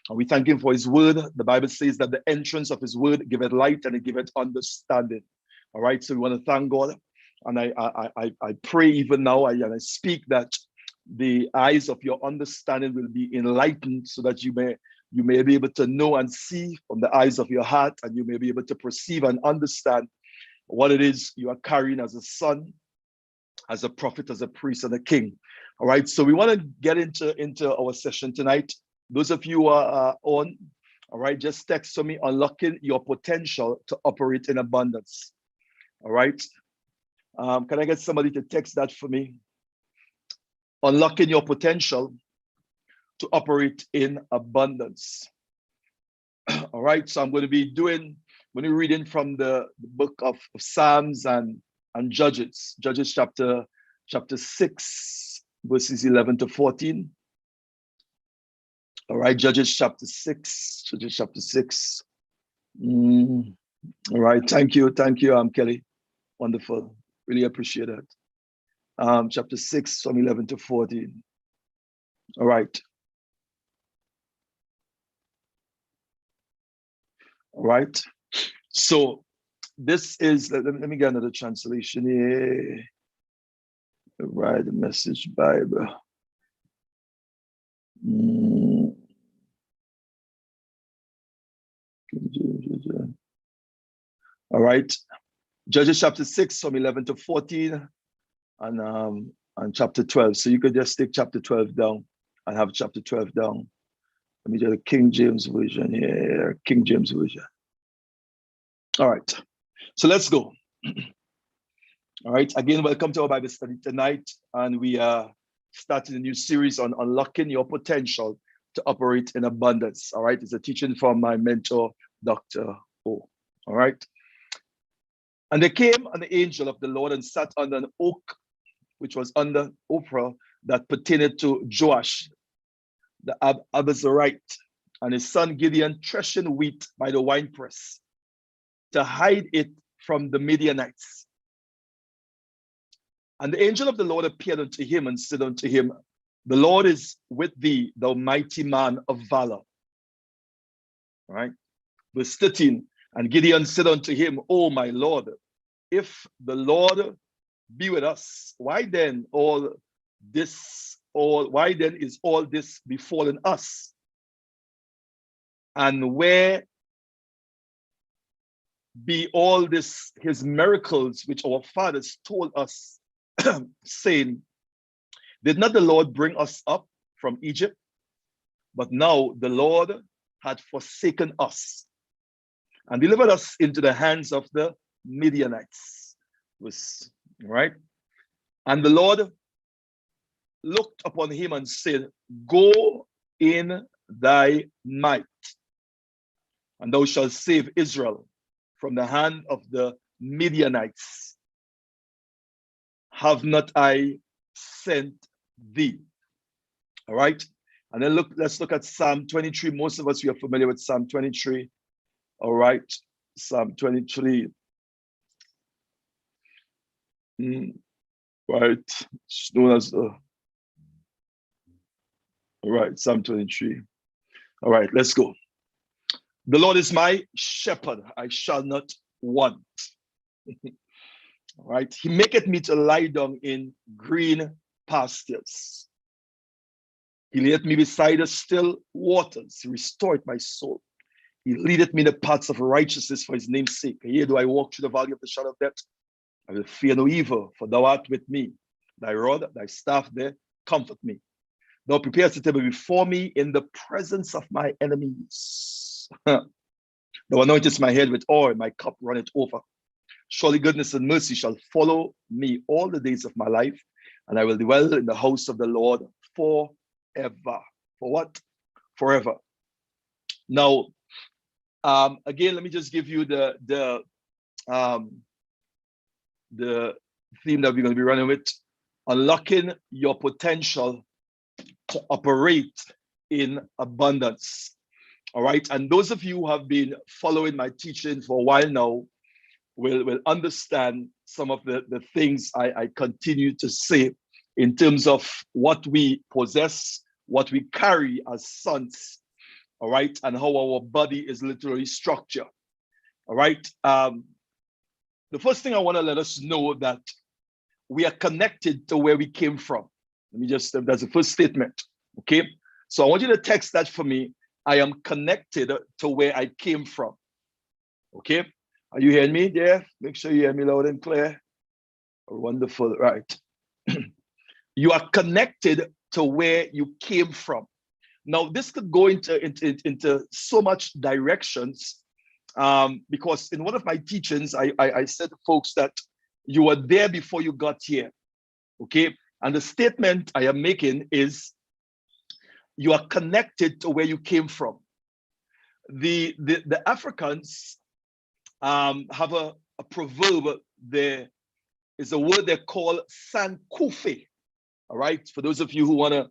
And we thank him for his word. The Bible says that the entrance of his word giveth light and it giveth understanding. All right, so we want to thank God. And I pray even now, I speak that the eyes of your understanding will be enlightened so that you may be able to know and see from the eyes of your heart, and you may be able to perceive and understand what it is you are carrying as a son, as a prophet, as a priest, and a king. All right, so we want to get into our session tonight. Those of you who are on, all right, just text to me, unlocking your potential to operate in abundance. All right, can I get somebody to text that for me? Unlocking your potential to operate in abundance. All right, so I'm going to be reading from the book of Psalms and Judges chapter 6, verses 11 to 14. All right, Judges chapter 6. All right, thank you, Kelly. Wonderful, really appreciate that. Chapter 6 from 11 to 14. All right. All right. So this is, let me get another translation here. All right, the Message Bible. All right. Judges chapter 6 from 11 to 14 and chapter 12. So you could just take chapter 12 down and have chapter 12 down. Let me do the King James Version here. King James Version. All right. So let's go. All right. Again, welcome to our Bible study tonight. And we are starting a new series on unlocking your potential to operate in abundance. All right. It's a teaching from my mentor, Dr. O. All right. And there came an angel of the Lord and sat under an oak, which was under Ophrah, that pertained to Joash, the Abiezrite, and his son Gideon threshing wheat by the winepress to hide it from the Midianites. And the angel of the Lord appeared unto him and said unto him, the Lord is with thee, thou mighty man of valor. All right. Verse 13, and Gideon said unto him, O my Lord, if the Lord be with us, why then is all this befallen us? And where be all this his miracles which our fathers told us, saying, did not the Lord bring us up from Egypt? But now the Lord had forsaken us and delivered us into the hands of the Midianites. Right? And the Lord looked upon him and said, go in thy might, and thou shalt save Israel from the hand of the Midianites. Have not I sent thee? All right. And then let's look at Psalm 23. Most of us, we are familiar with Psalm 23. All right. Psalm 23. Right. It's known as all right, Psalm 23. All right, let's go. The Lord is my shepherd, I shall not want. All right. He maketh me to lie down in green pastures. He layeth me beside the still waters. He restored my soul. He leadeth me in the paths of righteousness for his name's sake. Yea, though I walk through the valley of the shadow of death, I will fear no evil, for thou art with me. Thy rod, thy staff there, comfort me. Thou preparest a table before me in the presence of my enemies. Thou anointest my head with oil, my cup runneth over. Surely goodness and mercy shall follow me all the days of my life, and I will dwell in the house of the Lord forever. For what? Forever. Now, again, let me just give you the theme that we're going to be running with: unlocking your potential to operate in abundance. All right. And those of you who have been following my teaching for a while now will understand some of the things I continue to say in terms of what we possess, what we carry as sons, all right, and how our body is literally structured, all right. The first thing I want to let us know that we are connected to where we came from. Let me just, that's the first statement, okay? So I want you to text that for me. I am connected to where I came from, okay? Are you hearing me there? Make sure you hear me loud and clear. Wonderful, right. You are connected to where you came from. Now, this could go into so much directions, because in one of my teachings, I said to folks that you were there before you got here, okay? And the statement I am making is you are connected to where you came from. The Africans have a proverb. There is a word they call sankufe, all right? For those of you who want to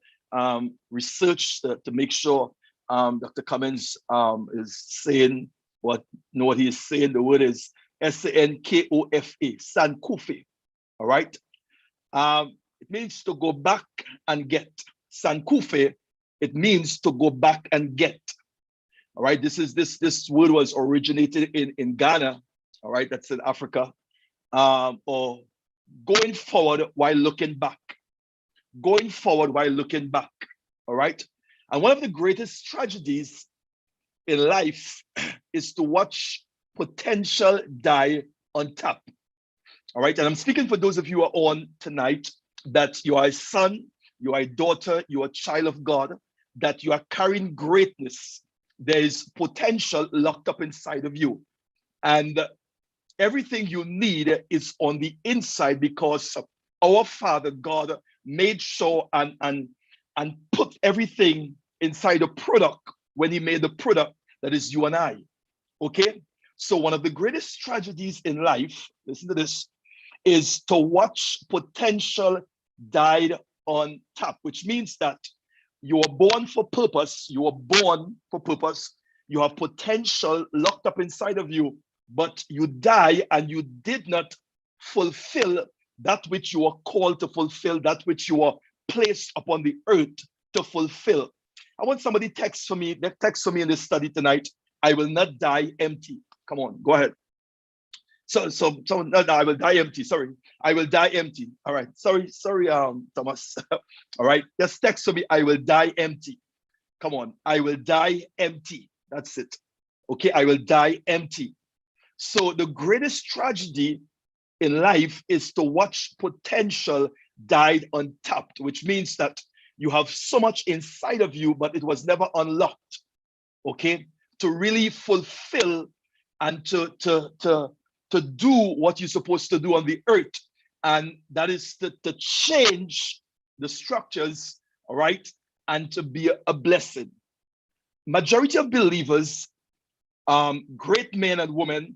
research to make sure Dr. Cummings is saying know what he is saying, the word is sankofa, sankufe, all right? It means to go back and get. Sankufe, it means to go back and get. All right, this word was originated in Ghana, all right, that's in Africa, or going forward while looking back. Going forward while looking back, all right? And one of the greatest tragedies in life is to watch potential die on tap, all right? And I'm speaking for those of you who are on tonight, that you are a son, you are a daughter, you are a child of God, that you are carrying greatness. There is potential locked up inside of you. And everything you need is on the inside, because our Father God made sure and put everything inside a product when he made the product that is you and I, okay? So one of the greatest tragedies in life, listen to this, is to watch potential died on tap, which means that you are born for purpose, you are born for purpose, you have potential locked up inside of you, but you die and you did not fulfill that which you are called to fulfill, that which you are placed upon the earth to fulfill. I want somebody text for me in this study tonight. I will not die empty. Come on, go ahead. So no, I will die empty. Sorry, I will die empty. All right. Sorry, Thomas. All right. Just text for me. I will die empty. Come on. I will die empty. That's it. Okay. I will die empty. So the greatest tragedy in life is to watch potential died untapped, which means that you have so much inside of you, but it was never unlocked. Okay. To really fulfill and to do what you're supposed to do on the earth, and that is to change the structures, all right, and to be a blessing. Majority of believers, great men and women,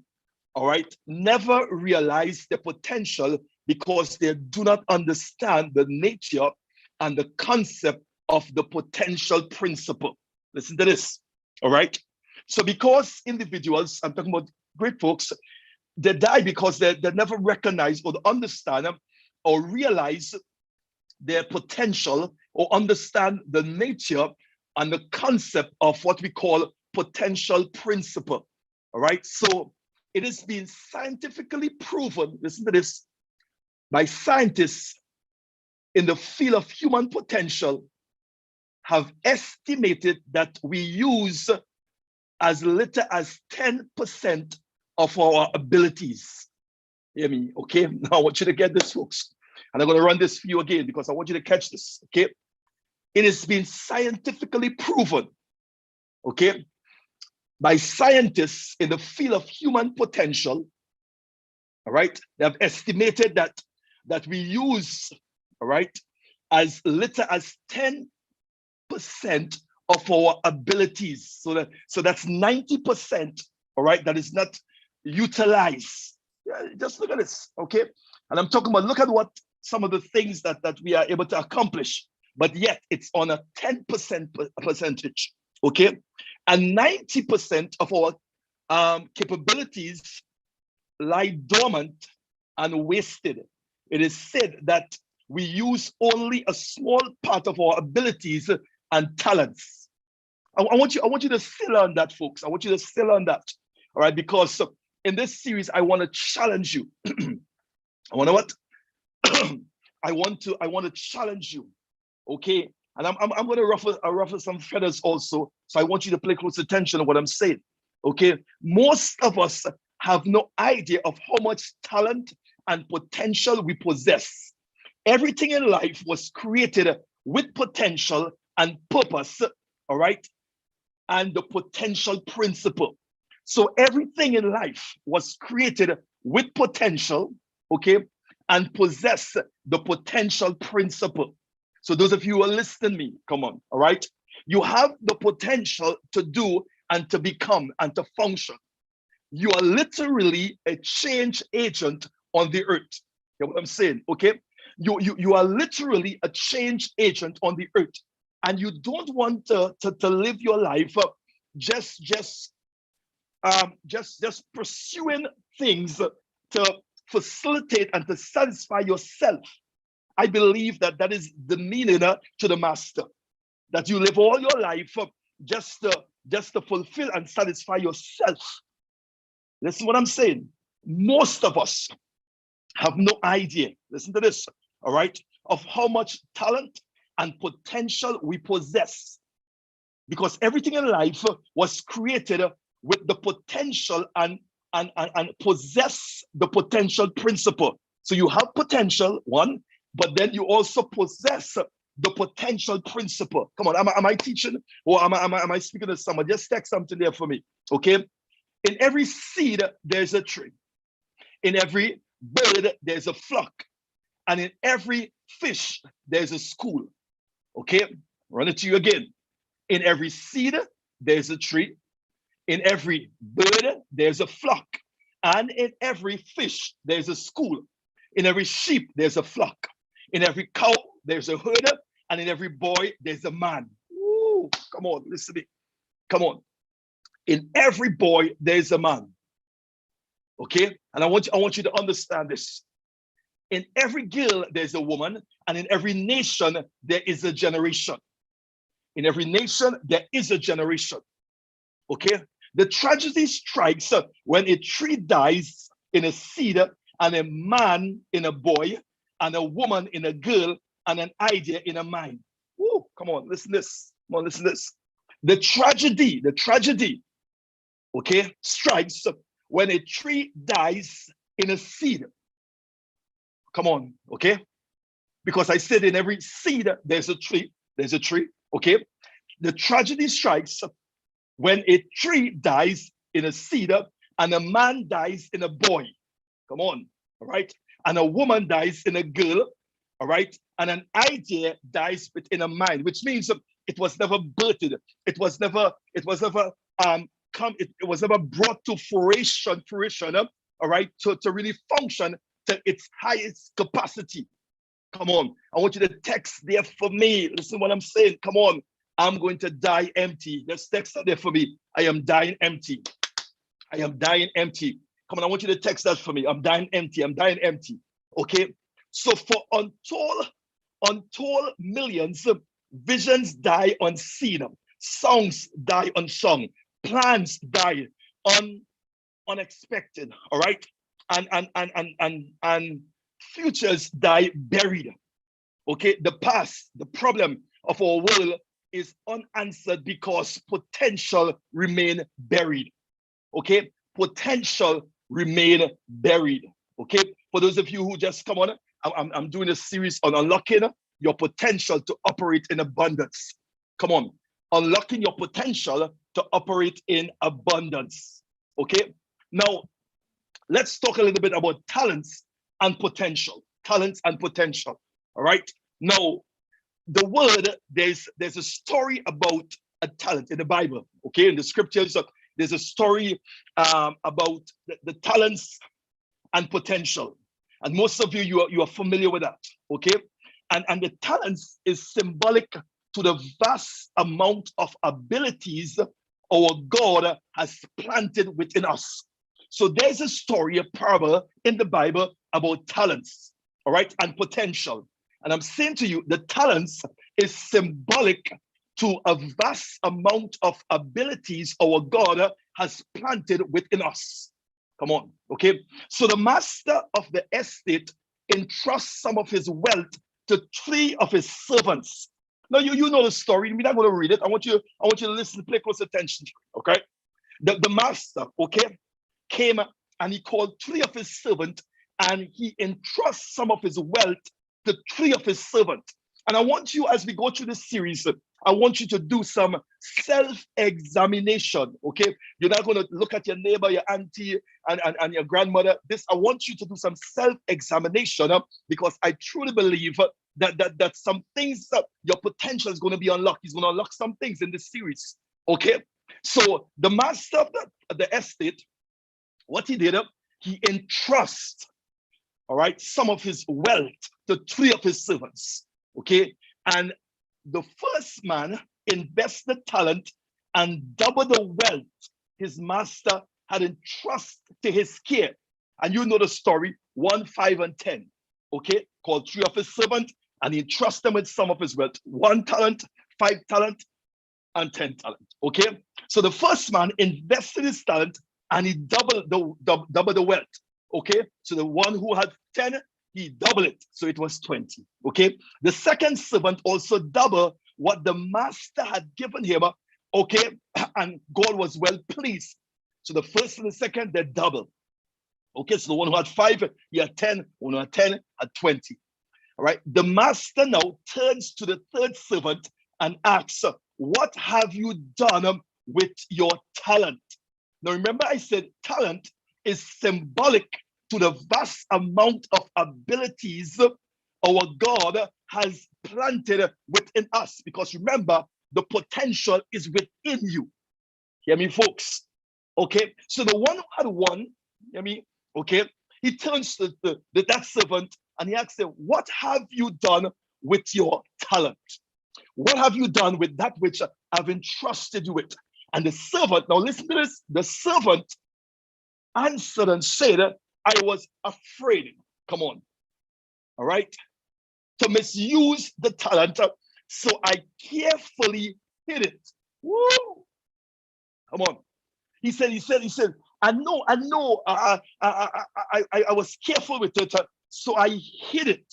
all right, never realize the potential because they do not understand the nature and the concept of the potential principle. Listen to this, all right? So because individuals, I'm talking about great folks, they die because they never recognize or understand or realize their potential or understand the nature and the concept of what we call potential principle, all right? So it has been scientifically proven, listen to this, by scientists in the field of human potential have estimated that we use as little as 10% of our abilities. Hear me, okay? Now I want you to get this, folks. And I'm going to run this for you again because I want you to catch this, okay? It has been scientifically proven, okay, by scientists in the field of human potential, all right? They have estimated that we use, all right, as little as 10% of our abilities. So that's 90%, all right, that is not utilized. Yeah, just look at this, okay? And I'm talking about, look at what some of the things that we are able to accomplish, but yet it's on a 10% percentage, okay? And 90% of our capabilities lie dormant and wasted. It is said that we use only a small part of our abilities and talents. I want you to still on that, folks. I want you to still on that. All right, because in this series, I want to challenge you. I want to what? I want to challenge you. Okay. And I'm going to ruffle some feathers also. So I want you to pay close attention to what I'm saying. Okay. Most of us have no idea of how much talent and potential we possess. Everything in life was created with potential and purpose. All right. And the potential principle. So everything in life was created with potential, okay, and possess the potential principle. So those of you who are listening to me, come on, all right? You have the potential to do and to become and to function. You are literally a change agent on the earth. You know what I'm saying, okay? You are literally a change agent on the earth. And you don't want to live your life just pursuing things to facilitate and to satisfy yourself. I believe that is the meaning to the master, that you live all your life just to fulfill and satisfy yourself. Listen what I'm saying. Most of us have no idea, listen to this, all right, of how much talent and potential we possess. Because everything in life was created with the potential and possess the potential principle. So you have potential, one, but then you also possess the potential principle. Come on, am I teaching or am I speaking to someone? Just text something there for me, okay? In every seed, there's a tree. In every bird, there's a flock. And in every fish, there's a school, okay? Run it to you again. In every seed, there's a tree. In every bird, there's a flock. And in every fish, there's a school. In every sheep, there's a flock. In every cow, there's a herd. And in every boy, there's a man. Ooh, come on, listen to me. Come on. In every boy, there's a man. Okay? And I want you to understand this. In every girl, there's a woman. And in every nation, there is a generation. In every nation, there is a generation. Okay? The tragedy strikes when a tree dies in a seed, and a man in a boy, and a woman in a girl, and an idea in a mind. Woo, come on, listen to this. Come on, listen to this. The tragedy, okay, strikes when a tree dies in a seed. Come on, okay? Because I said in every seed, there's a tree, okay? The tragedy strikes when a tree dies in a seed and a man dies in a boy. Come on, all right? And a woman dies in a girl, all right? And an idea dies within a mind, which means it was never birthed. It was never brought to fruition, all right, to really function to its highest capacity. Come on, I want you to text there for me. Listen what I'm saying. Come on, I'm going to die empty. Just text there for me. I am dying empty. I am dying empty. Come on, I want you to text that for me. I'm dying empty. I'm dying empty. Okay. So for untold millions, visions die unseen, songs die unsung, plans die unexpected. All right, and futures die buried. Okay, the past, the problem of our world is unanswered because potential remain buried. Okay, potential remain buried. Okay, for those of you who just come on, I'm doing a series on unlocking your potential to operate in abundance. Come on, unlocking your potential to operate in abundance. Okay, now let's talk a little bit about talents and potential. Talents and potential. All right. Now, the word, there's a story about a talent in the Bible. Okay, in the scriptures, there's a story about the talents and potential. And most of you are familiar with that. Okay, and the talents is symbolic to the vast amount of abilities our God has planted within us. So there's a story, a parable in the Bible about talents, all right, and potential. And I'm saying to you, the talents is symbolic to a vast amount of abilities our God has planted within us. Come on, okay? So the master of the estate entrusts some of his wealth to 3 of his servants. Now you know the story. We're not going to read it. I want you to listen, pay close attention. Okay, the master, okay, came and he called 3 of his servants and he entrusts some of his wealth to 3 of his servants. And I want you, as we go through this series, I want you to do some self-examination. Okay, you're not going to look at your neighbor, your auntie, and your grandmother. I want you to do some self-examination because I truly believe that some things that your potential is going to be unlocked. He's going to unlock some things in this series. Okay, so the master of the estate, what he did, he entrusts, all right, some of his wealth to 3 of his servants. Okay, and the first man invested talent and double the wealth his master had entrusted to his care. And you know the story, 1, 5, and 10. Okay, called 3 of his servants, and he entrusted them with some of his wealth, 1 talent, 5 talent, and 10 talent. Okay, so the first man invested his talent and he doubled the wealth. Okay, so the one who had 10, he doubled it, so it was 20. Okay, the second servant also doubled what the master had given him. Okay, and God was well pleased. So the first and the second, they doubled. Okay, so the one who had 5, he had 10. One who had 10 had 20. All right, the master now turns to the third servant and asks, what have you done with your talent? Now remember, I said talent is symbolic to the vast amount of abilities our God has planted within us. Because remember, the potential is within you. Hear me, folks? Okay, so the one who had 1, hear me? Okay, he turns to that servant and he asks him, what have you done with your talent? What have you done with that which I've entrusted you with? And the servant, now listen to this, the servant answered and said, I was afraid, come on, all right, to misuse the talent, so I carefully hid it. Woo! Come on. He said, I know, I was careful with it, so I hid it.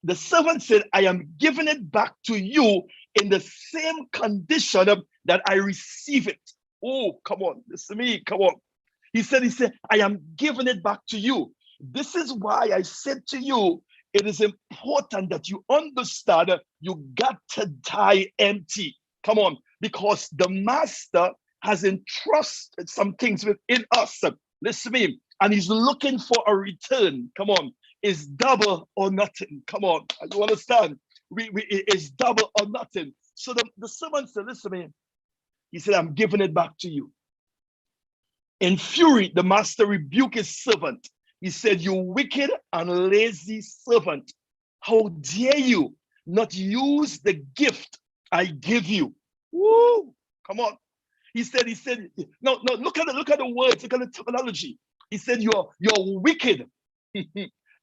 The servant said, I am giving it back to you in the same condition that I receive it. Oh, come on, listen to me, come on. He said, I am giving it back to you. This is why I said to you, it is important that you understand you got to die empty. Come on, because the master has entrusted some things within us. Listen to me, and he's looking for a return. Come on, it's double or nothing. Come on, you understand? It's double or nothing. So the servant said, listen to me. He said, I'm giving it back to you. In fury, the master rebuked his servant. He said, you wicked and lazy servant, how dare you not use the gift I give you? Woo! Come on. He said, no, look at the words, look at the terminology. He said, you're wicked.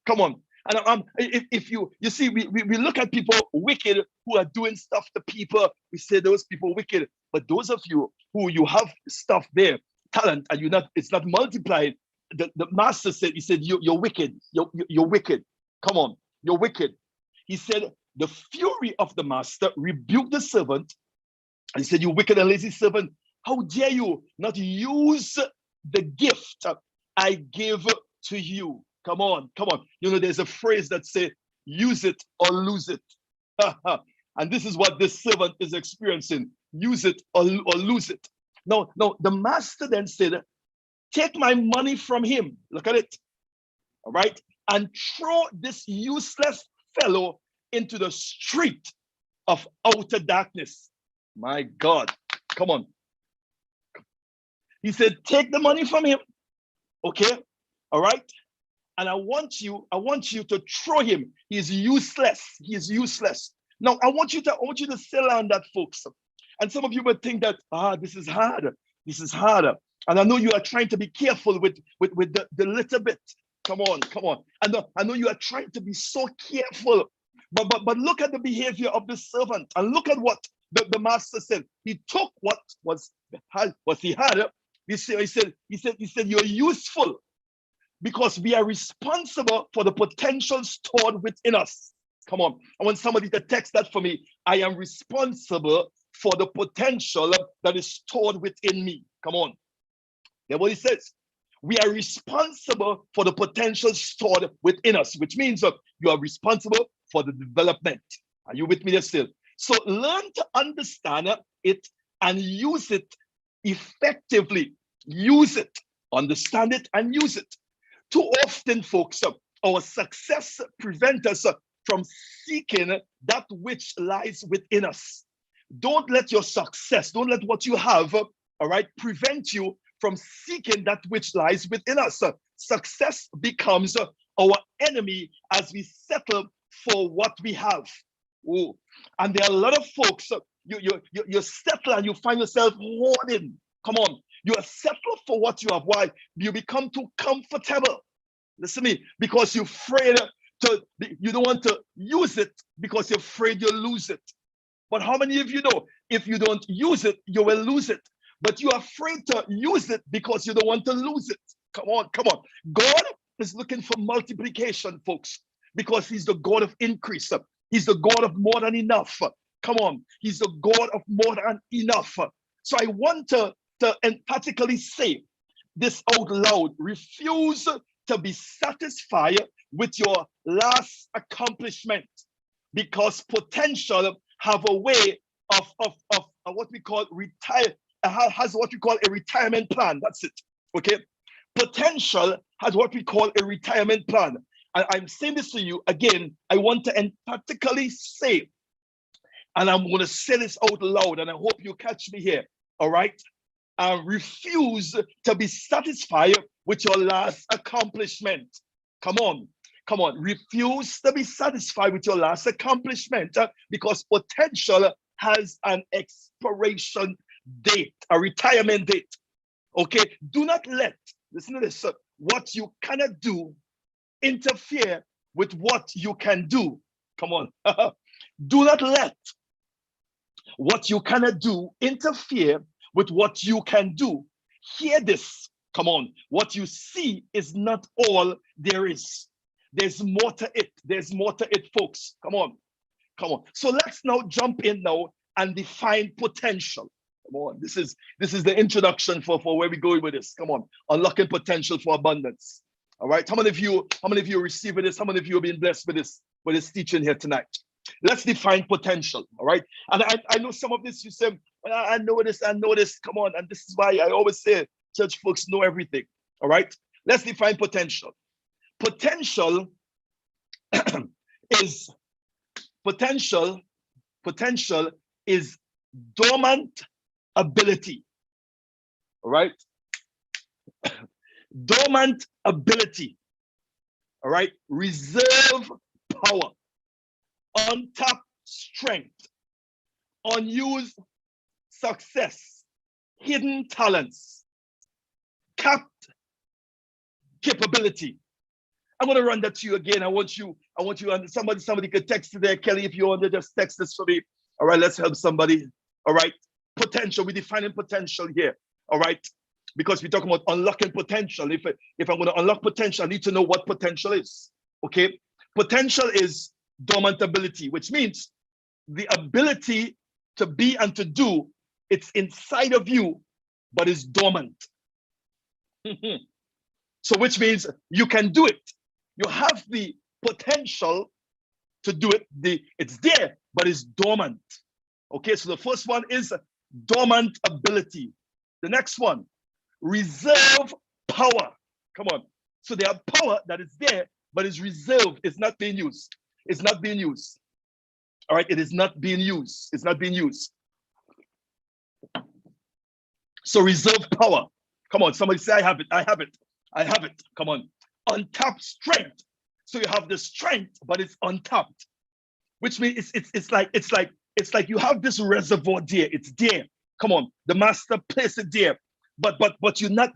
Come on. And if you see, we look at people wicked who are doing stuff to people, we say those people wicked. But those of you who you have stuff there, talent, and it's not multiplying. The master said, he said, you're wicked. You're wicked. Come on, you're wicked. He said, the fury of the master rebuked the servant. And he said, you wicked and lazy servant, how dare you not use the gift I give to you? Come on, come on. You know, there's a phrase that says, use it or lose it. And this is what this servant is experiencing. Use it or lose it. No, the master then said, take my money from him. Look at it. All right. And throw this useless fellow into the street of outer darkness. My God. Come on. He said, take the money from him. Okay. All right. And I want you to throw him. He is useless. He is useless. Now I want you to settle on that, folks. And some of you would think that, this is hard. This is harder. And I know you are trying to be careful with the little bit. Come on. I know you are trying to be so careful. But look at the behavior of the servant and look at what the master said, he took what he had. He said, you're useful because we are responsible for the potential stored within us. Come on. I want somebody to text that for me. I am responsible for the potential that is stored within me. Come on. That's what he says. We are responsible for the potential stored within us, which means you are responsible for the development. Are you with me there still? So learn to understand it and use it effectively. Use it, understand it, and use it. Too often, folks, our success prevents us from seeking that which lies within us. Don't let your success, don't let what you have, all right, prevent you from seeking that which lies within us. Success becomes our enemy as we settle for what we have. Ooh. And there are a lot of folks, you settle and you find yourself hoarding. Come on, you are settled for what you have. Why? You become too comfortable. Listen to me, because you're afraid you don't want to use it because you're afraid you'll lose it. But how many of you know if you don't use it, you will lose it? But you're afraid to use it because you don't want to lose it. Come on, come on. God is looking for multiplication, folks, because he's the God of increase. He's the God of more than enough. Come on, he's the God of more than enough. So I want to emphatically say this out loud. Refuse to be satisfied with your last accomplishment, because potential have a way of what we call has what we call a retirement plan. That's it. Okay. Potential has what we call a retirement plan. And I'm saying this to you again. I want to emphatically say, and I'm going to say this out loud, and I hope you catch me here. All right. Refuse to be satisfied with your last accomplishment. Come on. Come on. Refuse to be satisfied with your last accomplishment because potential has an expiration date, a retirement date. Okay. Do not let, listen to this, what you cannot do interfere with what you can do. Come on. Do not let what you cannot do interfere with what you can do. Hear this. Come on. What you see is not all there is. There's more to it. There's more to it, folks. Come on. Come on. So let's now jump in now and define potential. Come on. This is the introduction for where we're going with this. Come on. Unlocking potential for abundance. All right. How many of you are receiving this? How many of you have been blessed with this teaching here tonight? Let's define potential. All right. And I know some of this you say, well, I know this. Come on. And this is why I always say church folks know everything. All right. Let's define potential. Potential is dormant ability. All right. Dormant ability. All right. Reserve power. Untapped strength. Unused success. Hidden talents. Capped capability. I'm going to run that to you again. I want you, and somebody could text it there. Kelly, if you want to just text this for me. All right, let's help somebody. All right. Potential. We're defining potential here. All right. Because we're talking about unlocking potential. If I'm going to unlock potential, I need to know what potential is. Okay. Potential is dormant ability, which means the ability to be and to do. It's inside of you, but it's dormant. So which means you can do it. You have the potential to do it. It's there, but it's dormant. Okay, so the first one is dormant ability. The next one, reserve power. Come on. So there are power that is there, but it's reserved. It's not being used. It's not being used. All right, it is not being used. It's not being used. So reserve power. Come on, somebody say, I have it. I have it. I have it. Come on. Untapped strength. So you have the strength, but it's untapped, which means it's like you have this reservoir there. It's there. Come on. The master placed it there, but you're not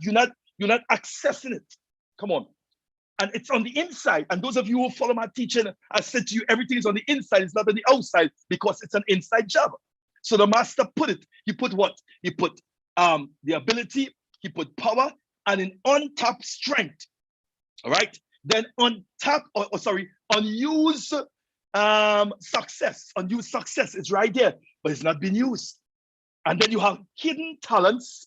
accessing it. Come on. And it's on the inside. And those of you who follow my teaching, I said to you, everything is on the inside. It's not on the outside because it's an inside job. So the master put it. He put what? He put the ability, he put power, and an untapped strength. All right. Then untapped, unused success. Unused success is right there, but it's not being used. And then you have hidden talents,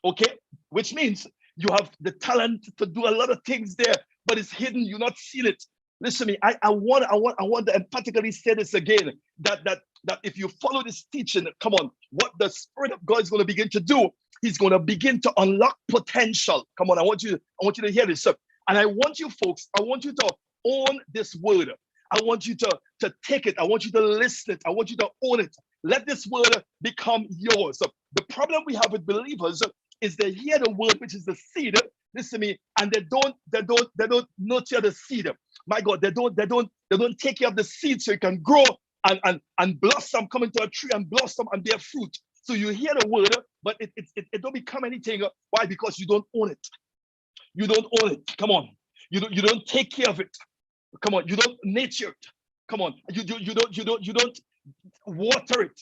okay, which means you have the talent to do a lot of things there, but it's hidden. You're not seeing it. Listen to me. I want to emphatically say this again. That if you follow this teaching, come on, what the Spirit of God is going to begin to do, He's going to begin to unlock potential. Come on, I want you to hear this. And I want you folks, I want you to own this word. I want you to take it. I want you to listen it. I want you to own it. Let this word become yours. The problem we have with believers is they hear the word, which is the seed. Listen to me, and they don't nurture the seed. My God, they don't take care of the seed so it can grow and blossom, come into a tree and blossom and bear fruit. So you hear the word, but it don't become anything. Why? Because you don't own it. You don't own it. Come on. You don't take care of it. Come on. You don't nurture it. Come on. You don't water it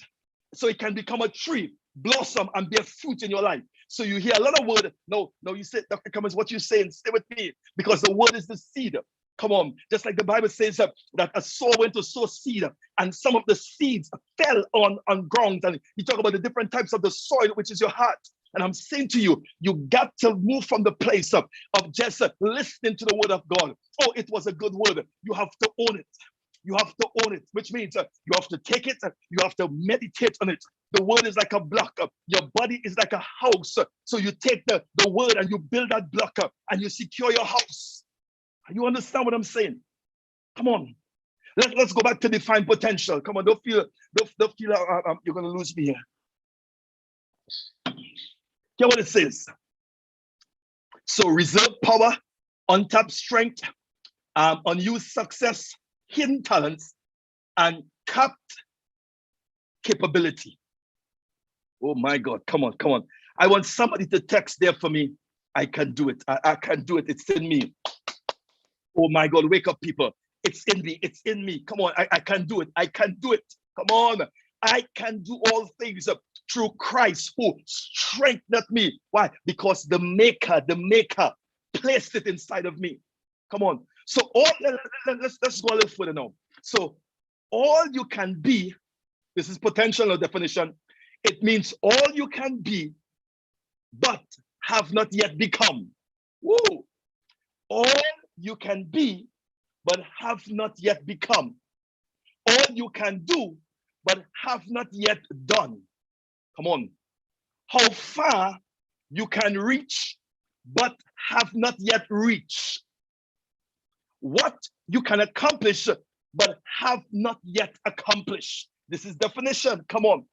so it can become a tree, blossom, and bear fruit in your life. So you hear a lot of word. No, you say, Dr. Cummings, what you're saying, stay with me, because the word is the seed. Come on, just like the Bible says that a sower went to sow seed, and some of the seeds fell on ground. And you talk about the different types of the soil, which is your heart. And I'm saying to you, you got to move from the place of just listening to the word of God. Oh, it was a good word. You have to own it. You have to own it, which means you have to take it, you have to meditate on it. The word is like a block. Your body is like a house. So you take the word and you build that block up and you secure your house. You understand what I'm saying? Come on. Let's go back to define potential. Come on, don't feel you're going to lose me here. Hear what it says. So reserve power, untapped strength, unused success, hidden talents, and capped capability. Oh my God, come on. I want somebody to text there for me. I can do it. I can do it. It's in me. Oh my God, wake up, people. It's in me. It's in me. Come on, I can do it. I can do it. Come on. I can do all things through Christ who strengthened me. Why? Because the maker placed it inside of me. Come on. So let's go a little further now. So all you can be, this is potential definition. It means all you can be, but have not yet become. Woo! All you can be, but have not yet become. All you can do, but have not yet done. Come on. How far you can reach, but have not yet reached. What you can accomplish, but have not yet accomplished. This is definition. Come on,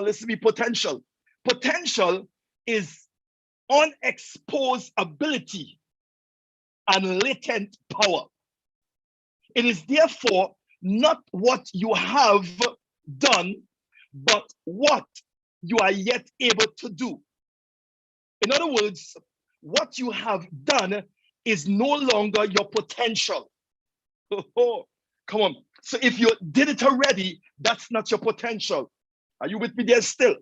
listen to me. Potential. Potential is unexposed ability and latent power. It is therefore not what you have done, but what you are yet able to do. In other words, what you have done is no longer your potential. Oh, come on. So if you did it already, that's not your potential. Are you with me there still?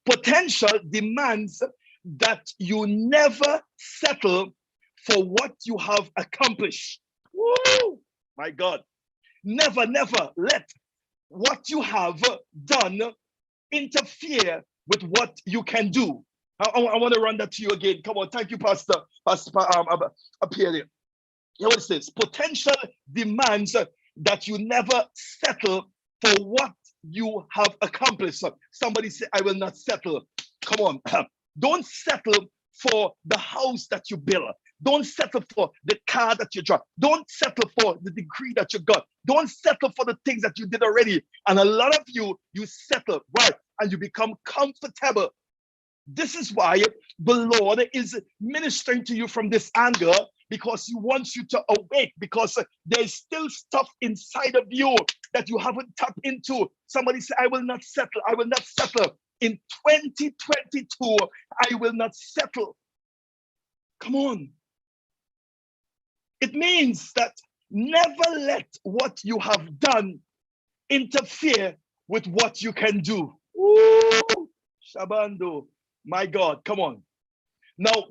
Potential demands that you never settle for what you have accomplished. Woo! My God. Never let what you have done interfere with what you can do. I want to run that to you again. Come on. Thank you, Pastor up here. Hear what it says. Potential demands that you never settle for what you have accomplished. Somebody say, I will not settle. Come on. Don't settle for the house that you build. Don't settle for the car that you drive. Don't settle for the degree that you got. Don't settle for the things that you did already. And a lot of you settle, right? And you become comfortable. This is why the Lord is ministering to you from this angle, because He wants you to awake, because there's still stuff inside of you that you haven't tapped into. Somebody say, I will not settle. I will not settle. In 2022, I will not settle. Come on. It means that never let what you have done interfere with what you can do. Woo! Shabando. My God, come on. Now,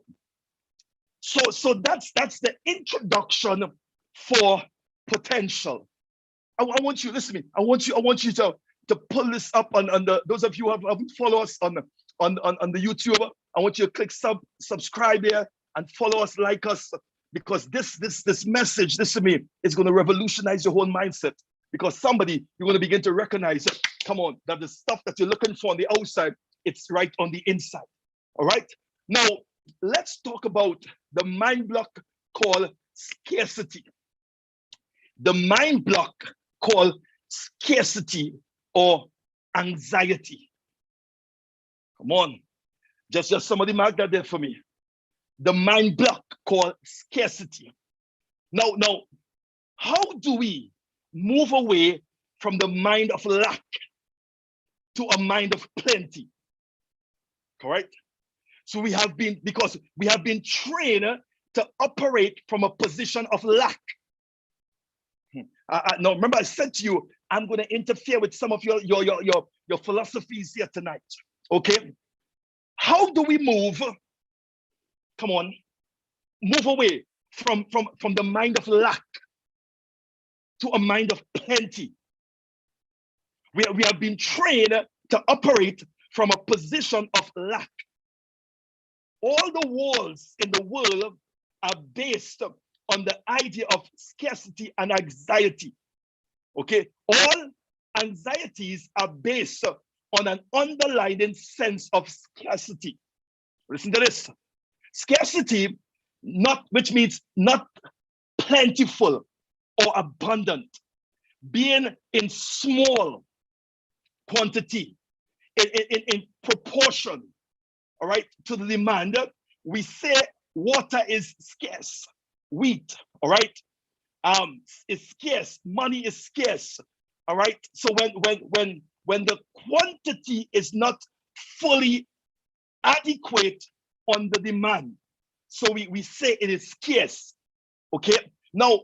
so that's the introduction for potential. I want you, listen to me. I want you to pull this up on the those of you who haven't followed us on the YouTube. I want you to click subscribe here and follow us, like us, because this message, listen to me, is going to revolutionize your whole mindset. Because somebody, you're going to begin to recognize, come on, that the stuff that you're looking for on the outside, it's right on the inside. All right. Now, let's talk about the mind block called scarcity. The mind block called scarcity or anxiety. Come on. Just somebody mark that there for me. The mind block called scarcity. Now, how do we move away from the mind of lack to a mind of plenty? Correct? So because we have been trained to operate from a position of lack. Now, remember, I said to you, I'm going to interfere with some of your philosophies here tonight. Okay? How do we move? Come on, move away from the mind of lack to a mind of plenty. We have been trained to operate from a position of lack. All the wars in the world are based on the idea of scarcity and anxiety. Okay, all anxieties are based on an underlying sense of scarcity. Listen to this. Scarcity, which means not plentiful or abundant, being in small quantity, in proportion, all right, to the demand. We say water is scarce, wheat, all right, is scarce, money is scarce, all right. So when the quantity is not fully adequate on the demand, so we say it is scarce. Okay. Now,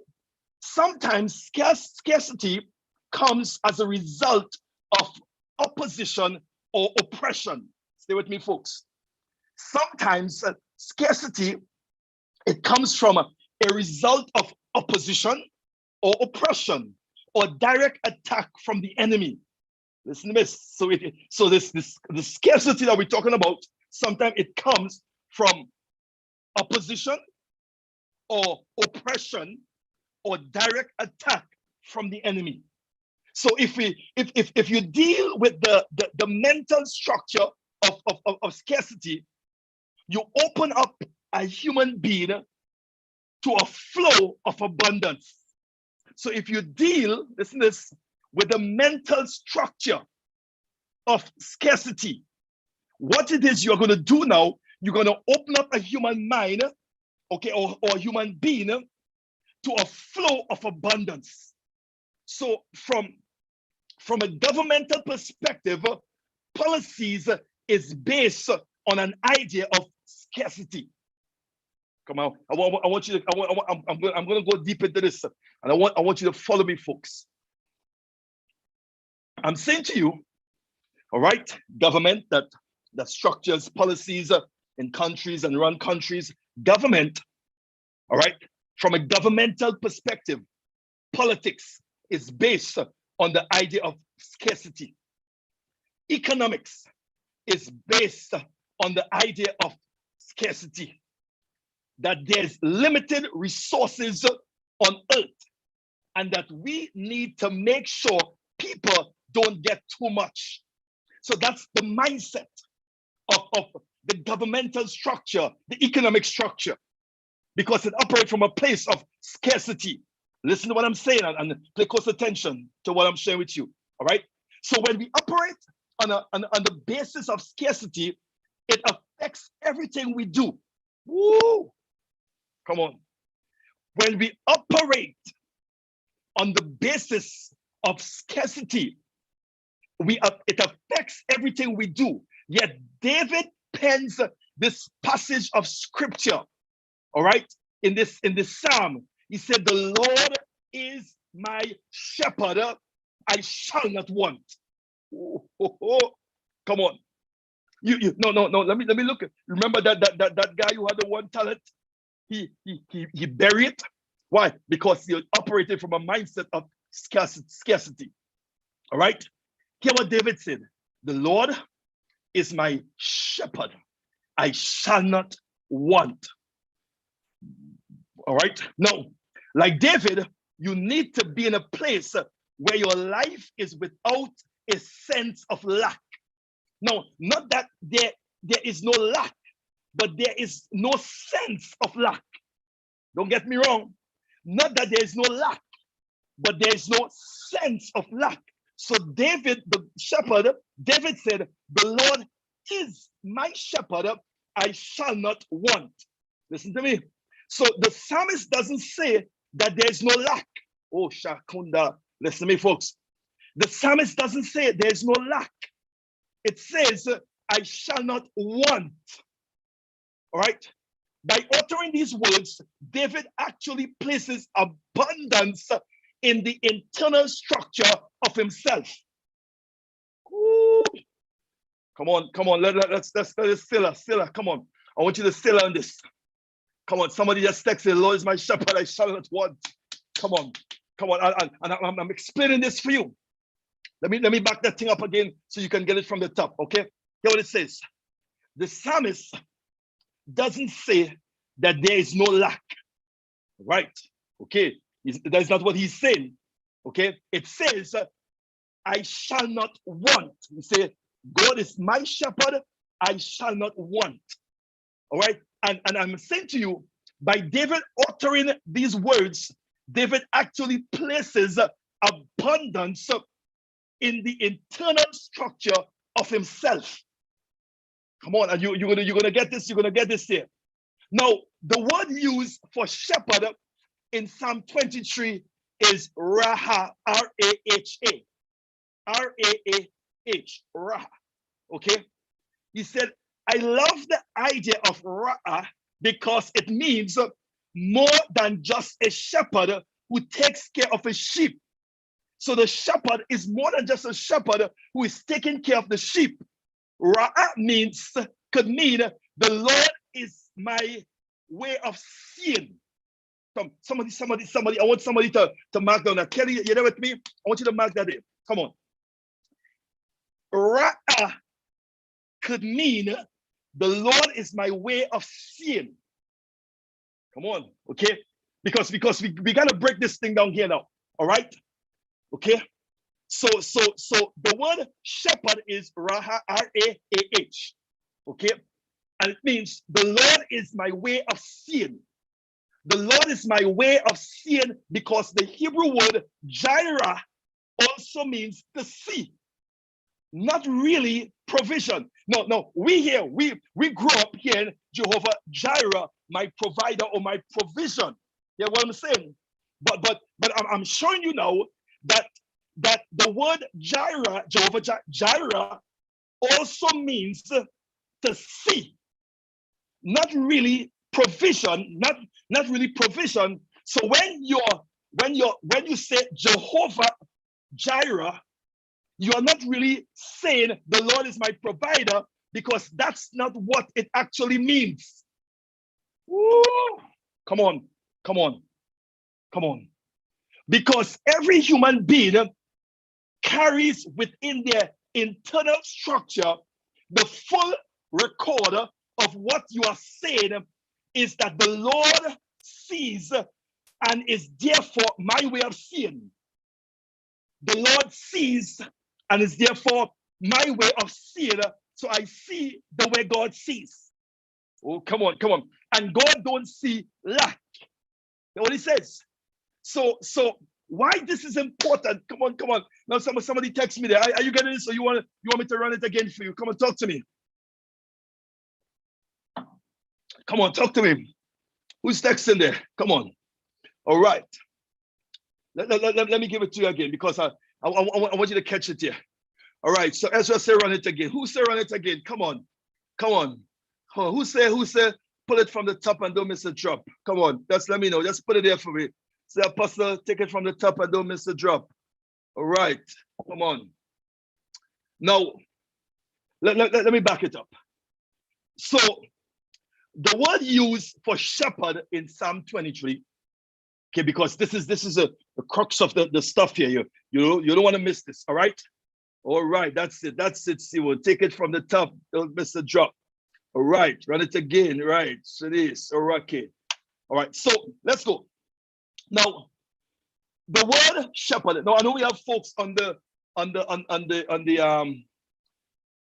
sometimes scarcity comes as a result of opposition or oppression. Stay with me, folks. Sometimes scarcity, it comes from a result of opposition or oppression or direct attack from the enemy. Listen to this. So the scarcity that we're talking about, sometimes it comes from opposition or oppression or direct attack from the enemy. So if you deal with the mental structure of scarcity, you open up a human being to a flow of abundance. So if you deal, listen to this, with the mental structure of scarcity, what it is you're going to do now, you're going to open up a human mind, okay, or a human being to a flow of abundance. So from a governmental perspective, policies is based on an idea of scarcity. Come on, I want you to, I'm going to go deep into this, and I want you to follow me, folks. I'm saying to you, all right, government that structures policies in countries and run countries, government, all right, from a governmental perspective, politics is based on the idea of scarcity. Economics is based on the idea of scarcity, that there's limited resources on earth and that we need to make sure people don't get too much. So that's the mindset of the governmental structure, the economic structure, because it operates from a place of scarcity. Listen to what I'm saying and pay close attention to what I'm sharing with you, all right? So when we operate on the basis of scarcity, it affects everything we do. Woo! Come on. When we operate on the basis of scarcity, it affects everything we do. Yet David pens this passage of scripture, all right, in this psalm. He said, "The Lord is my shepherd; I shall not want." Come on. No. Let me look. Remember that guy who had the 1 talent? He buried it. Why? Because he operated from a mindset of scarcity. All right. Hear what David said. The Lord is my shepherd. I shall not want. All right. No, like David, you need to be in a place where your life is without a sense of lack. No, not that there is no lack, but there is no sense of lack. Don't get me wrong. Not that there is no lack, but there is no sense of lack. So David, the shepherd, David said, the Lord is my shepherd. I shall not want. Listen to me. So the psalmist doesn't say that there's no lack. Oh, Shakunda. Listen to me, folks. The psalmist doesn't say there's no lack. It says, I shall not want. All right. By uttering these words, David actually places abundance in the internal structure of himself. Ooh. Come on. Let's still. Come on. I want you to still on this. Come on. Somebody just texted, the Lord is my shepherd, I shall not want. Come on. I'm explaining this for you. Let me back that thing up again so you can get it from the top. Okay. Hear what it says. The psalmist doesn't say that there is no lack. Right. Okay. That's not what he's saying. Okay. It says, I shall not want. You say, God is my shepherd, I shall not want. All right. And I'm saying to you, by David uttering these words, David actually places abundance in the internal structure of himself. Come on, and you're gonna get this. You're gonna get this here. Now, the word used for shepherd in Psalm 23 is Raha, R-A-H-A. R-A-A-H, Raha. Okay? He said, I love the idea of Raha because it means more than just a shepherd who takes care of his sheep. So the shepherd is more than just a shepherd who is taking care of the sheep. Ra'a could mean the Lord is my way of seeing. Somebody, I want somebody to mark down that. Kelly, you there with me? I want you to mark that in. Come on. Ra'a could mean the Lord is my way of seeing. Come on, okay? Because we gotta break this thing down here now. All right? Okay. So the word shepherd is Raha, R-A-A-H. Okay. And it means the Lord is my way of seeing. The Lord is my way of seeing because the Hebrew word Jireh also means to see. Not really provision. No, we grew up hearing Jehovah Jireh, my provider or my provision. You know what I'm saying? But I'm showing you now that the word Jireh, Jehovah Jireh, also means to see. Not really provision, not really provision. So when you say Jehovah Jireh, you are not really saying the Lord is my provider, because that's not what it actually means. Woo! Come on. Because every human being carries within their internal structure the full record of what you are saying is that the Lord sees and is therefore my way of seeing. The Lord sees and is therefore my way of seeing. So I see the way God sees. Oh, come on. And God don't see lack. That's what he says. So why this is important? Come on. Now somebody text me there. Are you getting this? So you want me to run it again for you? Come on, talk to me. Come on, talk to me. Who's texting there? Come on. All right. Let me give it to you again, because I want you to catch it here. All right. So Ezra say run it again. Who say run it again? Come on. Who say pull it from the top and don't miss a drop? Come on. Just let me know. Just put it there for me. Say, Apostle, take it from the top and don't miss a drop. All right. Come on. Now, let me back it up. So the word used for shepherd in Psalm 23, okay, because this is the crux of the stuff here. You don't want to miss this, all right? All right, that's it. See, we'll take it from the top. Don't miss a drop. All right, run it again. Right, so this, all right, okay. All right, so let's go. Now, the word shepherd. Now I know we have folks on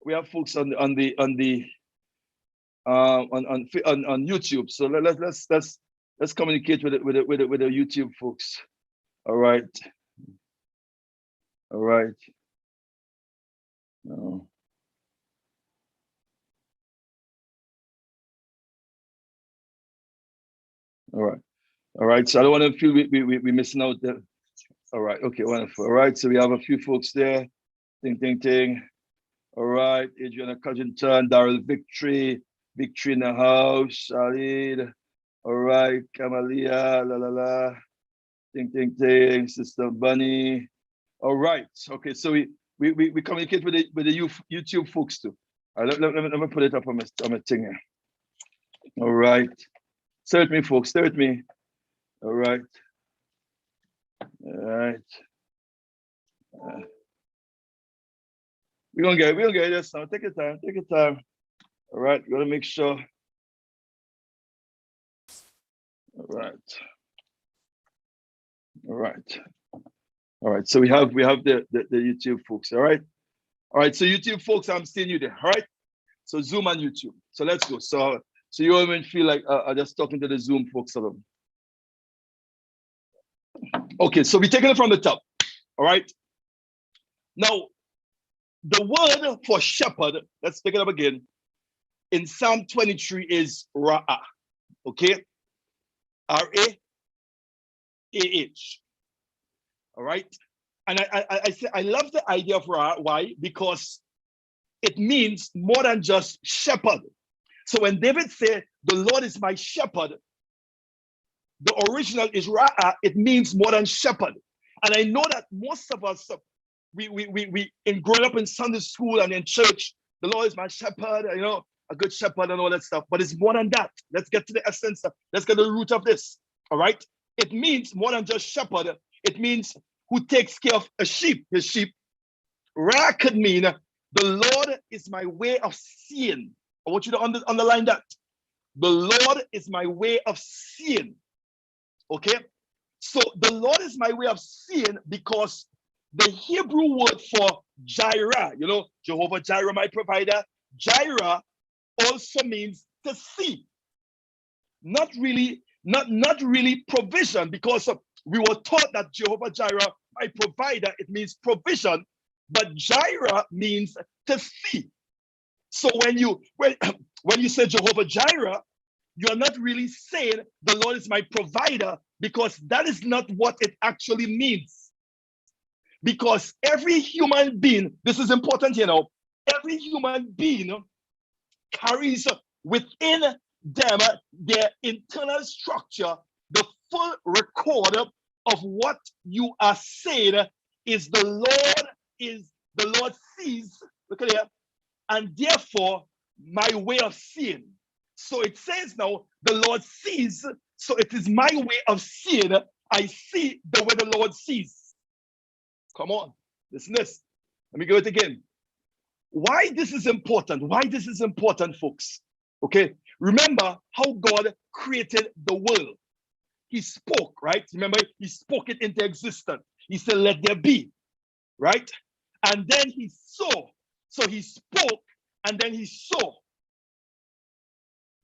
we have folks on YouTube. So let's communicate with the YouTube folks. All right. All right. No. All right. All right. So I don't want to feel we missing out there. All right. Okay. Wonderful. All right. So we have a few folks there. Ting. All right. Adriana Cudgington, Daryl Victory in the house. Salid. All right. Kamalia. La. Ting. Sister Bunny. All right. Okay. So we communicate with the YouTube folks too. All right. Let me put it up on my thing here. All right. Stay with me, folks. Stay with me. All right. All right. We're gonna get this now. Take your time. All right, you gotta make sure. All right. So we have the YouTube folks. All right. So YouTube folks, I'm seeing you there. All right. So Zoom and YouTube. So let's go. So you won't even feel like I'm just talking to the Zoom folks alone. Okay, so we're taking it from the top. All right. Now, the word for shepherd, let's take it up again, in Psalm 23 is Ra'ah. Okay? R-A-A-H. All right? And I say I love the idea of Ra'ah. Why? Because it means more than just shepherd. So when David said, the Lord is my shepherd, the original is Ra'ah, it means more than shepherd. And I know that most of us, we in growing up in Sunday school and in church, the Lord is my shepherd, you know, a good shepherd and all that stuff. But it's more than that. Let's get to the essence. Let's get to the root of this. All right. It means more than just shepherd. It means who takes care of a sheep, his sheep. Ra could mean the Lord is my way of seeing. I want you to underline that. The Lord is my way of seeing. Okay. So the Lord is my way of seeing because the Hebrew word for Jireh, you know, Jehovah Jireh, my provider, Jireh also means to see. Not really provision, because we were taught that Jehovah Jireh, my provider, it means provision, but Jireh means to see. So when you say Jehovah Jireh, you're not really saying the Lord is my provider, because that is not what it actually means. Because every human being, this is important, you know, every human being carries within them their internal structure the full record of what you are saying is the Lord sees, look at here, and therefore my way of seeing. So it says now the Lord sees, so it is my way of seeing. I see the way the Lord sees. Come on, listen to this. Let me go it again. Why this is important? Why this is important, folks? Okay, remember how God created the world. He spoke, right? Remember, he spoke it into existence. He said, let there be, right? And then he saw. So he spoke and then he saw.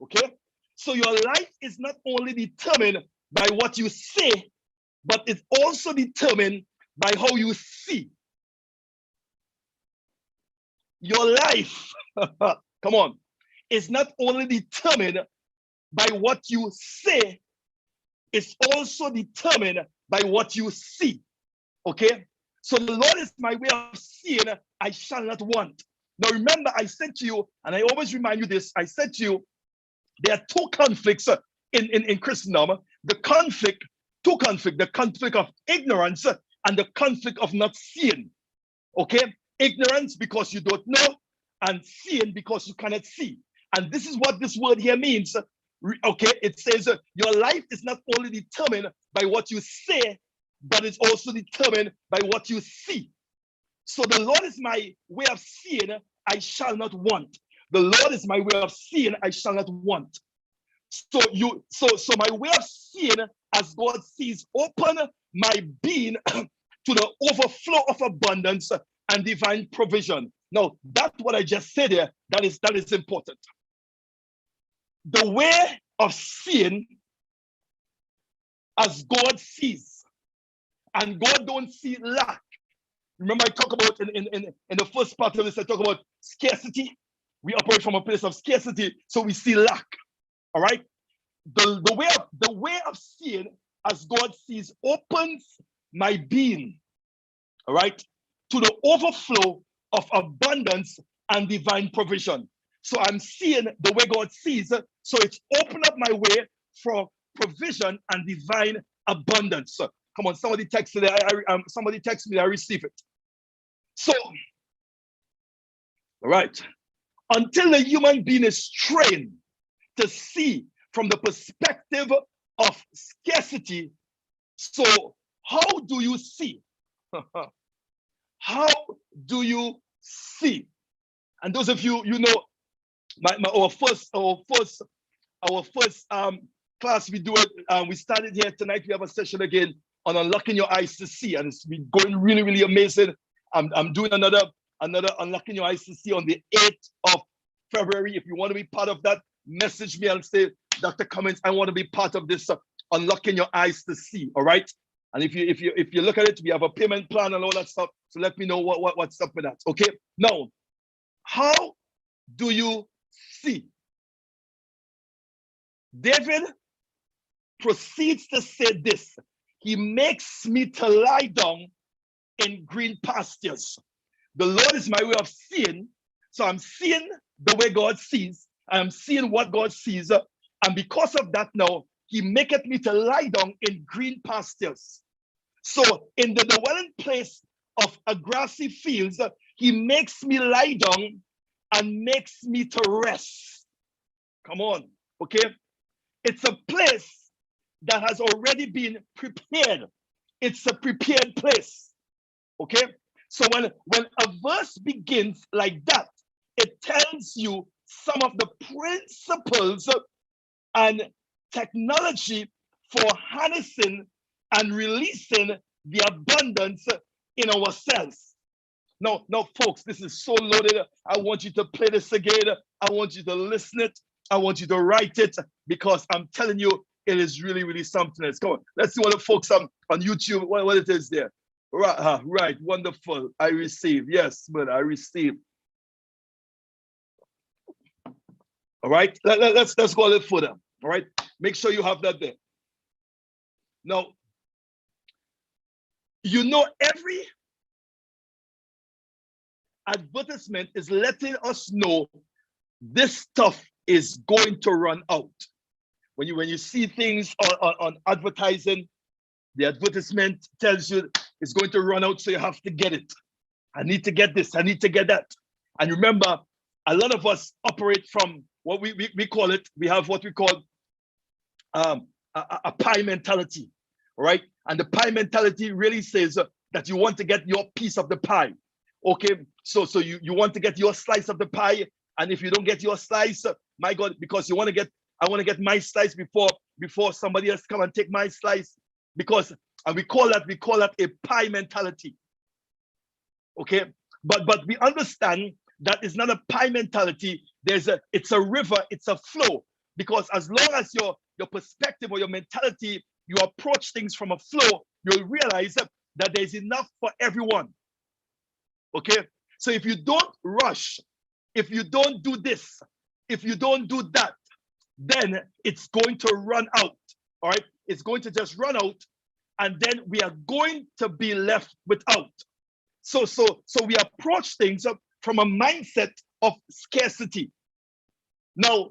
Okay? So your life is not only determined by what you say, but it's also determined by how you see. Your life, come on, is not only determined by what you say, it's also determined by what you see. Okay? So the Lord is my way of seeing, I shall not want. Now remember, I said to you, and I always remind you this, I said to you, there are two conflicts in Christendom. The conflict of ignorance and the conflict of not seeing. Okay? Ignorance because you don't know, and seeing because you cannot see. And this is what this word here means. Okay, it says your life is not only determined by what you say, but it's also determined by what you see. So the Lord is my way of seeing, I shall not want. The Lord is my way of seeing, I shall not want. So my way of seeing as God sees, open my being to the overflow of abundance and divine provision. Now, that's what I just said there. That is important. The way of seeing as God sees, and God don't see lack. Remember, I talk about in the first part of this, I talk about scarcity. We operate from a place of scarcity, so we see lack. All right. The way of seeing as God sees opens my being, all right, to the overflow of abundance and divine provision. So I'm seeing the way God sees, so it's opened up my way for provision and divine abundance. Come on, somebody text me. Somebody text me. I receive it. So, all right, until the human being is trained to see from the perspective of scarcity. So how do you see? How do you see? And those of you, you know, our first class we do it. We started here tonight. We have a session again on unlocking your eyes to see, and it's been going really, really amazing. I'm doing another unlocking your eyes to see on the 8th of February. If you want to be part of that, message me and say, Dr. Cummings, I want to be part of this unlocking your eyes to see. All right. And if you look at it, we have a payment plan and all that stuff. So let me know what's up with that. Okay. Now, how do you see? David proceeds to say this. He makes me to lie down in green pastures. The Lord is my way of seeing. So I'm seeing the way God sees. I'm seeing what God sees. And because of that now, he maketh me to lie down in green pastures. So in the dwelling place of a grassy fields, he makes me lie down and makes me to rest. Come on, okay? It's a place that has already been prepared. It's a prepared place, okay? So when a verse begins like that, it tells you some of the principles and technology for harnessing and releasing the abundance in ourselves. Now, folks, this is so loaded. I want you to play this again. I want you to listen it. I want you to write it, because I'm telling you, it is really, really something else. Come on, let's see what the folks on YouTube, what it is there. Right, wonderful. I receive. Yes, but I receive. All right, let's go a little further. All right, make sure you have that there. Now, you know, every advertisement is letting us know this stuff is going to run out. When you see things on advertising, the advertisement tells you it's going to run out, so you have to get it. I need to get this, I need to get that. And remember, a lot of us operate from what we call it, we have what we call a pie mentality, right? And the pie mentality really says that you want to get your piece of the pie. Okay, so you want to get your slice of the pie, and if you don't get your slice, my God, because I want to get my slice before somebody else come and take my slice, because and we call that a pie mentality. Okay, but we understand that it's not a pie mentality. It's a river, it's a flow, because as long as your perspective or your mentality, you approach things from a flow, you'll realize that there's enough for everyone. Okay, so if you don't rush, if you don't do this, if you don't do that, then it's going to run out. All right, it's going to just run out, and then we are going to be left without. So we approach things from a mindset of scarcity. Now,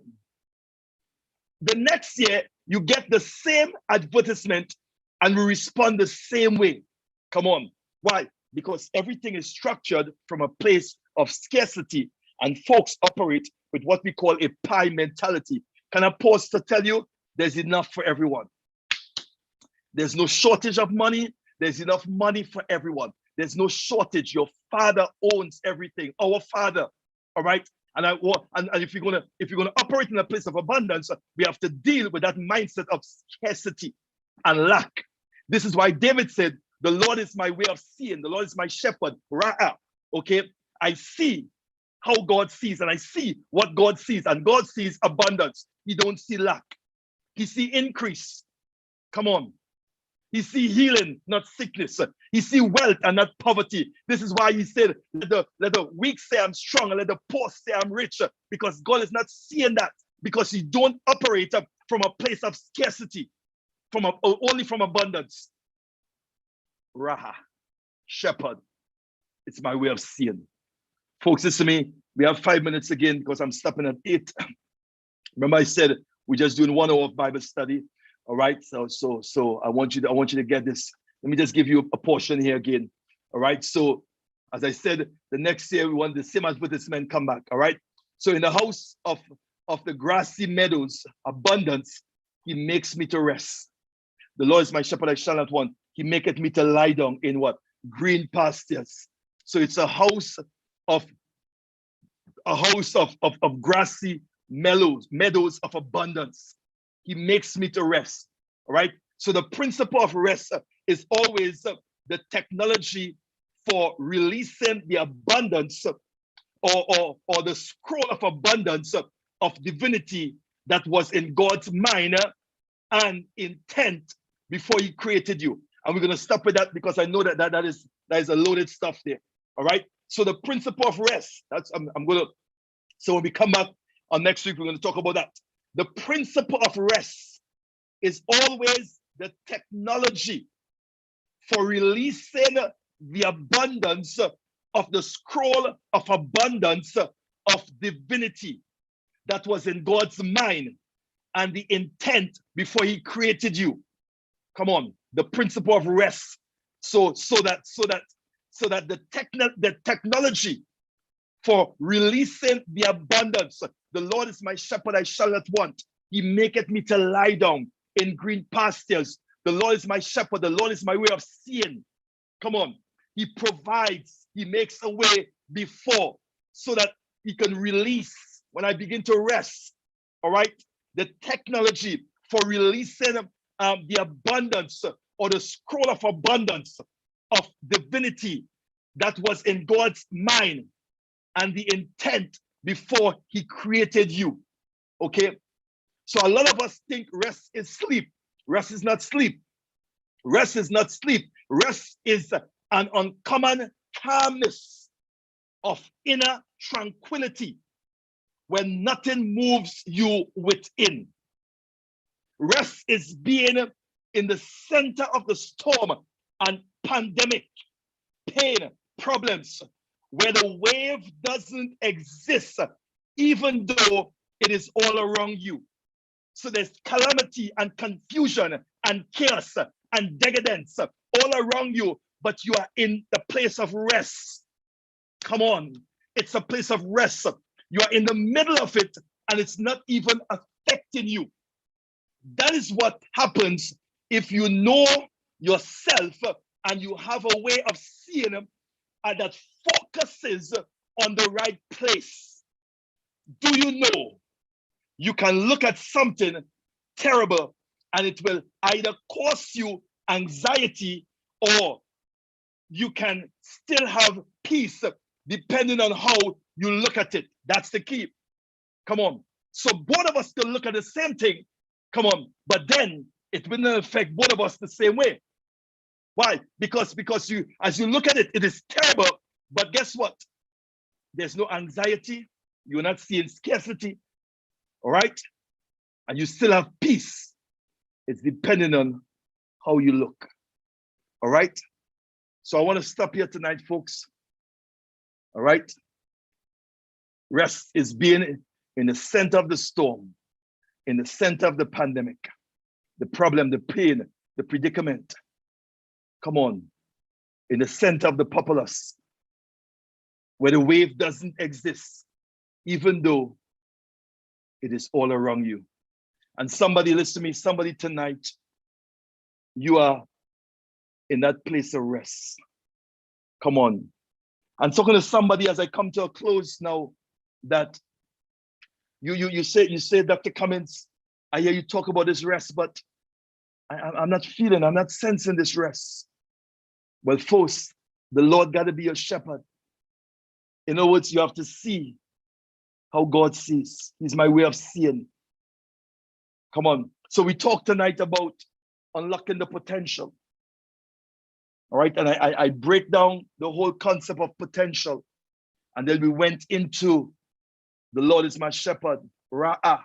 the next year you get the same advertisement and we respond the same way. Come on, why? Because everything is structured from a place of scarcity, And folks operate with what we call a pie mentality. Can I pause to tell you, there's enough for everyone. There's no shortage of money. There's enough money for everyone. There's no shortage. Your Father owns everything. Our Father, all right? And if you're gonna operate in a place of abundance, we have to deal with that mindset of scarcity and lack. This is why David said, "The Lord is my way of seeing. The Lord is my shepherd." Ra'ah. Okay, I see how God sees, and I see what God sees, and God sees abundance. He don't see lack. He see increase. Come on. He see healing, not sickness. He see wealth and not poverty. This is why he said, let the weak say I'm strong and let the poor say I'm rich, because God is not seeing that, because he don't operate from a place of scarcity, only from abundance. Raha, shepherd, it's my way of seeing. Folks, listen to me. We have 5 minutes again because I'm stopping at 8. Remember I said we're just doing 1 hour of Bible study. All right, so I want you to get this. Let me just give you a portion here again. All right, so as I said, the next year we want the same advertisement come back. All right, so in the house of the grassy meadows, abundance, he makes me to rest. The Lord is my shepherd, I shall not want. He maketh me to lie down in what? Green pastures. So it's a house of grassy meadows of abundance. He makes me to rest. All right. So the principle of rest is always the technology for releasing the abundance or the scroll of abundance of divinity that was in God's mind and intent before he created you. And we're going to stop with that because I know that is a loaded stuff there. All right. So the principle of rest, so when we come back on next week, we're going to talk about that. The principle of rest is always the technology for releasing the abundance of the scroll of abundance of divinity that was in God's mind and the intent before he created you. Come on, the principle of rest. So that the technology for releasing the abundance. The Lord is my shepherd, I shall not want. He maketh me to lie down in green pastures. The Lord is my shepherd. The Lord is my way of seeing. Come on. He provides. He makes a way before so that he can release when I begin to rest. All right. The technology for releasing the abundance or the scroll of abundance of divinity that was in God's mind and the intent before he created you. Okay, so a lot of us think rest is sleep. Rest is not sleep. Rest is not sleep. Rest is an uncommon calmness of inner tranquility when nothing moves you within. Rest is being in the center of the storm and pandemic, pain, problems, where the wave doesn't exist, even though it is all around you. So there's calamity and confusion and chaos and decadence all around you, but you are in the place of rest. Come on, it's a place of rest. You are in the middle of it and it's not even affecting you. That is what happens if you know yourself and you have a way of seeing that focuses on the right place. Do you know you can look at something terrible and it will either cause you anxiety or you can still have peace depending on how you look at it. That's the key. Come on. So both of us can look at the same thing. Come on. But then it will not affect both of us the same way. Why? Because you, as you look at it, it is terrible. But guess what? There's no anxiety. You're not seeing scarcity. All right? And you still have peace. It's depending on how you look. All right? So I want to stop here tonight, folks. All right? Rest is being in the center of the storm, in the center of the pandemic, the problem, the pain, the predicament. Come on. In the center of the populace, where the wave doesn't exist. even though it is all around you. And somebody, listen to me, somebody tonight, you are in that place of rest. Come on. I'm talking to somebody as I come to a close now, that you say, Dr. Cummings, I hear you talk about this rest, but I'm not sensing this rest. Well, first, the Lord got to be your shepherd. In other words, you have to see how God sees. He's my way of seeing. Come on. So we talk tonight about unlocking the potential. All right. And I break down the whole concept of potential. And then we went into the Lord is my shepherd. Ra'ah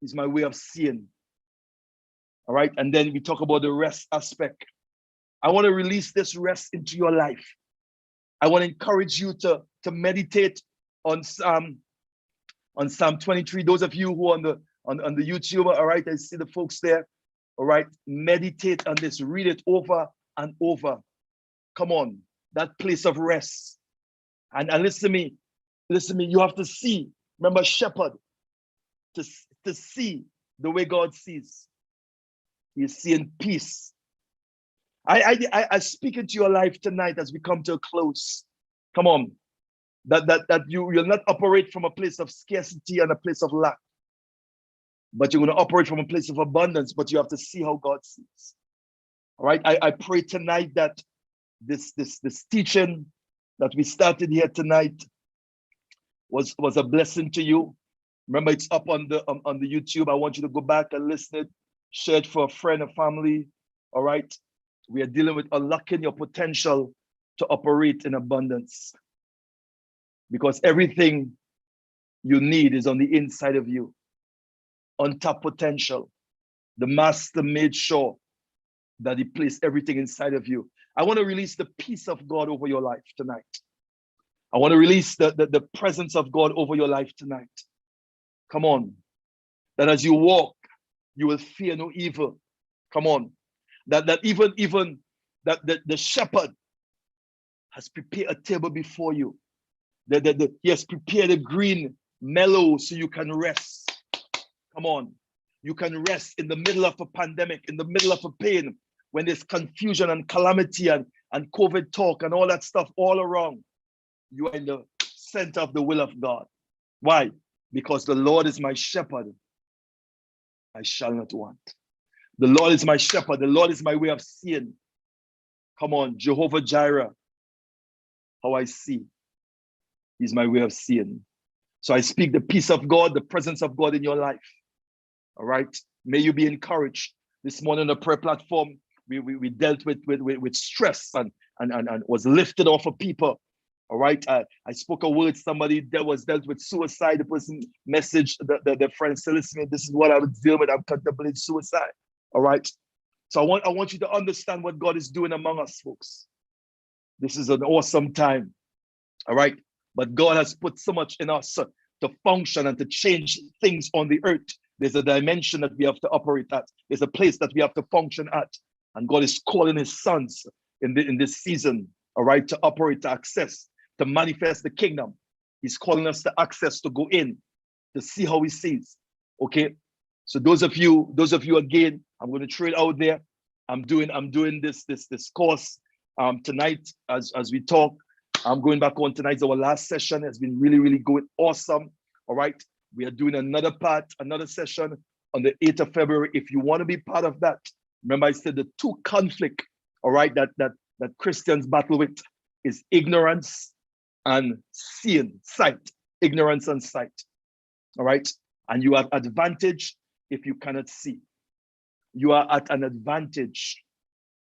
is my way of seeing. All right. And then we talk about the rest aspect. I want to release this rest into your life. I want to encourage you to meditate on Psalm 23. Those of you who are on the YouTube, all right, I see the folks there. All right, meditate on this, read it over and over. Come on, that place of rest. And listen to me, you have to see, remember, shepherd, to see the way God sees. He's seeing peace. I speak into your life tonight as we come to a close. Come on, that you will not operate from a place of scarcity and a place of lack, but you're going to operate from a place of abundance, but you have to see how God sees. All right, I pray tonight that this teaching that we started here tonight was a blessing to you. Remember, it's up on the YouTube. I want you to go back and listen it, share it for a friend, a family. All right, we are dealing with unlocking your potential to operate in abundance, because everything you need is on the inside of you. Untapped potential. The master made sure that he placed everything inside of you. I want to release the peace of God over your life tonight. I want to release the presence of God over your life tonight. Come on. That as you walk, you will fear no evil. Come on. That even that the shepherd has prepared a table before you. He has prepared a green mellow so you can rest. Come on. You can rest in the middle of a pandemic, in the middle of a pain, when there's confusion and calamity and COVID talk and all that stuff all around. You are in the center of the will of God. Why? Because the Lord is my shepherd. I shall not want. The Lord is my shepherd. The Lord is my way of seeing. Come on, Jehovah Jireh. How I see. He's my way of seeing. So I speak the peace of God, the presence of God in your life. All right. May you be encouraged. This morning on the prayer platform, we dealt with stress and was lifted off of people. All right. I spoke a word, somebody that was dealt with suicide. The person messaged the friend said, listen, this is what I would deal with. I'm contemplating suicide. All right. So I want you to understand what God is doing among us, folks. This is an awesome time. All right. But God has put so much in us to function and to change things on the earth. There's a dimension that we have to operate at. There's a place that we have to function at. And God is calling his sons in this season, all right, to operate, to access, to manifest the kingdom. He's calling us to access, to go in, to see how he sees. Okay. So those of you again, I'm going to throw it out there. I'm doing this course tonight as we talk. I'm going back on tonight. Our last session has been really, really going awesome. All right. We are doing another session on the 8th of February. If you want to be part of that, remember I said the two conflict, all right, that Christians battle with is ignorance and seeing, sight, ignorance and sight. All right. And you have advantage if you cannot see. You are at an advantage.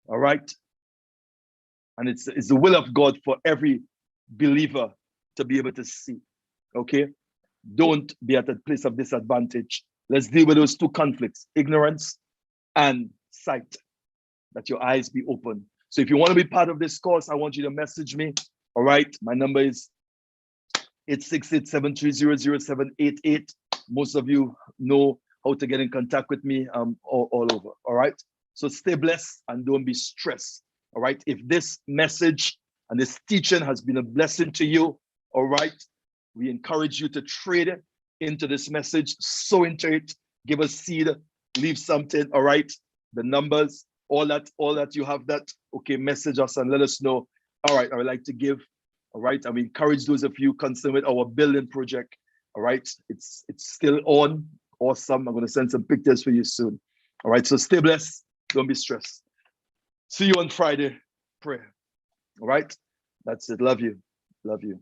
All right. And it's the will of God for every believer to be able to see. Okay. Don't be at a place of disadvantage. Let's deal with those two conflicts, ignorance and sight, that your eyes be open. So if you want to be part of this course, I want you to message me. All right. My number is 868-730-0788. Most of you know how to get in contact with me all over. All right. So stay blessed and don't be stressed. All right. If this message and this teaching has been a blessing to you, all right, We encourage you to trade into this message, sow into it, give us seed, leave something, all right? The numbers, all that you have that, okay, message us and let us know. All right, I would like to give, all right? And we encourage those of you concerned with our building project, all right? It's still on, awesome. I'm gonna send some pictures for you soon. All right, so stay blessed, don't be stressed. See you on Friday, prayer, all right? That's it, love you, love you.